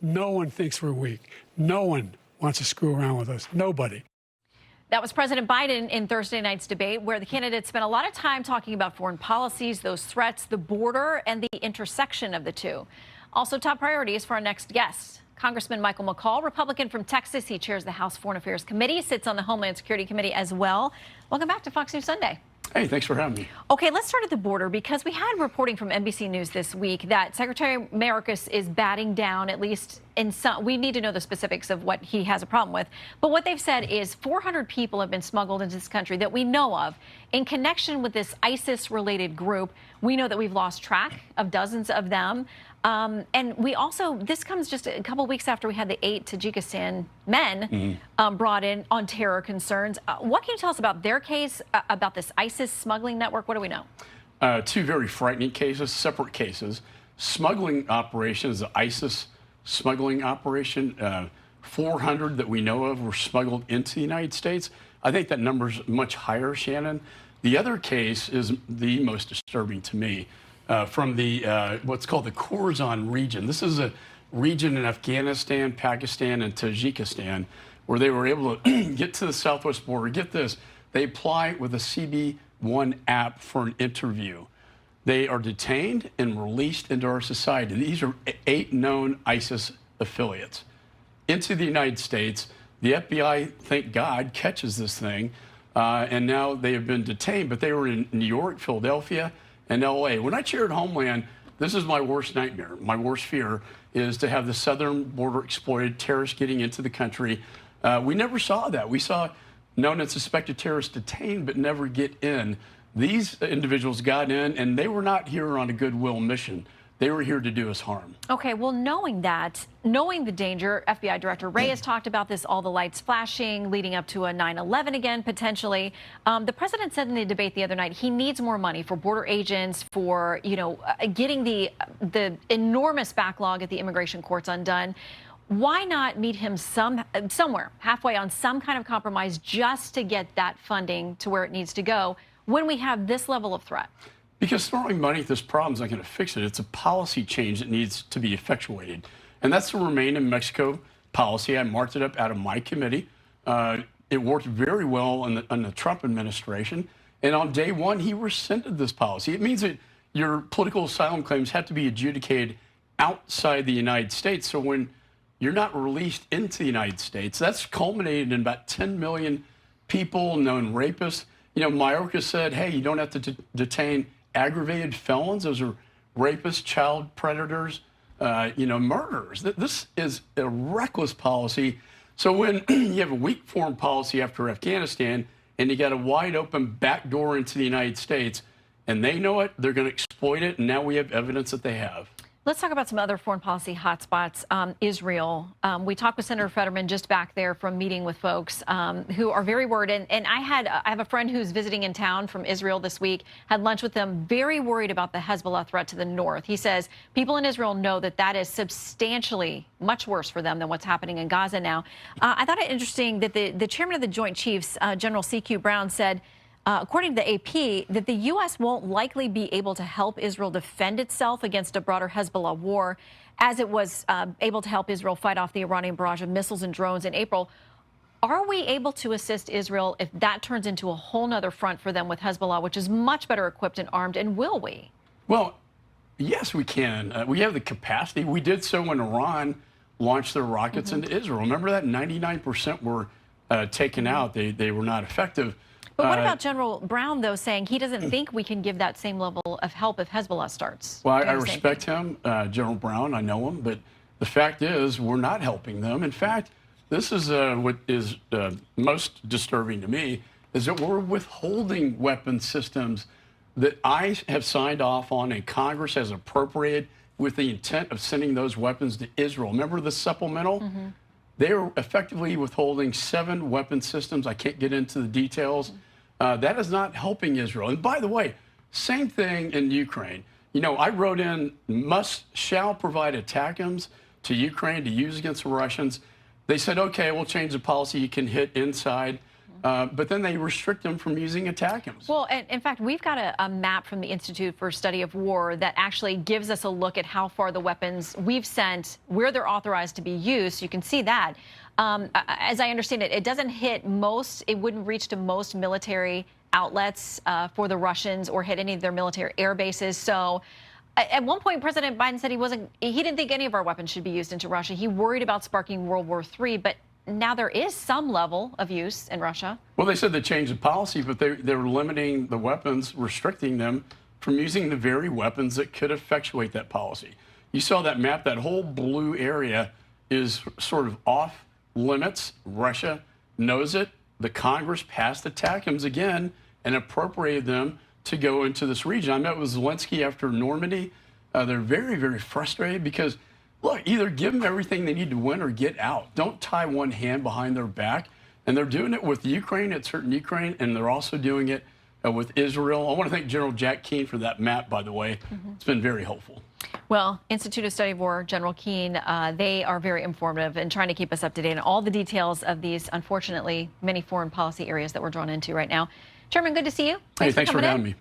No one thinks we're weak. No one wants to screw around with us. Nobody. That was President Biden in Thursday night's debate, where the candidates spent a lot of time talking about foreign policies, those threats, the border, and the intersection of the two. Also, top priorities for our next guest. Congressman Michael McCaul, Republican from Texas. He chairs the House Foreign Affairs Committee, sits on the Homeland Security Committee as well. Welcome back to Fox News Sunday. Hey, thanks for having me. Okay, let's start at the border, because we had reporting from NBC News this week that Secretary Mayorkas is batting down, at least in some. We need to know the specifics of what he has a problem with. But what they've said is 400 people have been smuggled into this country that we know of in connection with this ISIS-related group. We know that we've lost track of dozens of them. And we also, this comes just a couple weeks after we had the 8 Tajikistan men brought in on terror concerns. What can you tell us about their case, about this ISIS smuggling network? What do we know? Two very frightening cases, separate cases. Smuggling operations, the ISIS smuggling operation, 400 that we know of were smuggled into the United States. I think that number's much higher, Shannon. The other case is the most disturbing to me. From the what's called the Khorasan region. This is a region in Afghanistan, Pakistan, and Tajikistan where they were able to get to the southwest border. Get this, they apply with a CB1 app for an interview. They are detained and released into our society. These are 8 known ISIS affiliates. Into the United States, the FBI, thank God, catches this thing, and now they have been detained, but they were in New York, Philadelphia, and LA. When I chaired Homeland, this is my worst nightmare. My worst fear is to have the southern border exploited, terrorists getting into the country. We never saw that. We saw known and suspected terrorists detained but never get in. These individuals got in, and they were not here on a goodwill mission. They were here to do us harm. Okay, well, knowing that, knowing the danger, FBI Director Wray has talked about this, all the lights flashing, leading up to a 9/11 again, potentially. The president said in the debate the other night he needs more money for border agents, for, getting the enormous backlog at the immigration courts undone. Why not meet him somewhere halfway on some kind of compromise just to get that funding to where it needs to go when we have this level of threat? Because throwing money at this problem is not going to fix it. It's a policy change that needs to be effectuated. And that's the Remain in Mexico policy. I marked it up out of my committee. It worked very well in the Trump administration. And on day one, he rescinded this policy. It means that your political asylum claims have to be adjudicated outside the United States. So when you're not released into the United States, that's culminated in about 10 million people, known rapists. Mayorkas said, hey, you don't have to detain aggravated felons. Those are rapists, child predators, murderers. This is a reckless policy. So when you have a weak foreign policy after Afghanistan and you got a wide open back door into the United States, and they know it, they're going to exploit it, and now we have evidence that they have. Let's talk about some other foreign policy hotspots. Israel. We talked with Senator Fetterman just back there from meeting with folks who are very worried. And I have a friend who's visiting in town from Israel this week, had lunch with them, very worried about the Hezbollah threat to the north. He says people in Israel know that is substantially much worse for them than what's happening in Gaza now. I thought it interesting that the chairman of the Joint Chiefs, General C.Q. Brown, said, according to the AP, that the U.S. won't likely be able to help Israel defend itself against a broader Hezbollah war, as it was able to help Israel fight off the Iranian barrage of missiles and drones in April. Are we able to assist Israel if that turns into a whole nother front for them with Hezbollah, which is much better equipped and armed, and will we? Well, yes, we can. We have the capacity. We did so when Iran launched their rockets into Israel. Remember that? 99% were taken out. They were not effective. But what about General Brown, though, saying he doesn't think we can give that same level of help if Hezbollah starts? Well, I respect him, General Brown. I know him. But the fact is, we're not helping them. In fact, this is what is most disturbing to me, is that we're withholding weapon systems that I have signed off on and Congress has appropriated with the intent of sending those weapons to Israel. Remember the supplemental? They are effectively withholding 7 weapon systems. I can't get into the details. That is not helping Israel. And by the way, same thing in Ukraine. I wrote in shall provide ATACMS to Ukraine to use against the Russians. They said, okay, we'll change the policy. You can hit inside. but then they restrict them from using ATACMS. Well, and in fact, we've got a map from the Institute for Study of War that actually gives us a look at how far the weapons we've sent, where they're authorized to be used. You can see that. As I understand it, it doesn't hit most, it wouldn't reach to most military outlets for the Russians or hit any of their military air bases. So at one point, President Biden said he didn't think any of our weapons should be used into Russia. He worried about sparking World War III, but now there is some level of use in Russia. Well, they said they changed the policy, but they're limiting the weapons, restricting them from using the very weapons that could effectuate that policy. You saw that map, that whole blue area is sort of off limits. Russia knows it. The Congress passed the ATACMS again and appropriated them to go into this region. I met with Zelensky after Normandy. They're very, very frustrated because, look, either give them everything they need to win or get out. Don't tie one hand behind their back. And they're doing it with Ukraine, it's hurting Ukraine, and they're also doing it with Israel. I want to thank General Jack Keane for that map, by the way. It's been very helpful. Well, Institute of Study of War, General Keane, they are very informative and trying to keep us up to date on all the details of these, unfortunately, many foreign policy areas that we're drawn into right now. Chairman, good to see you. Thanks for having me.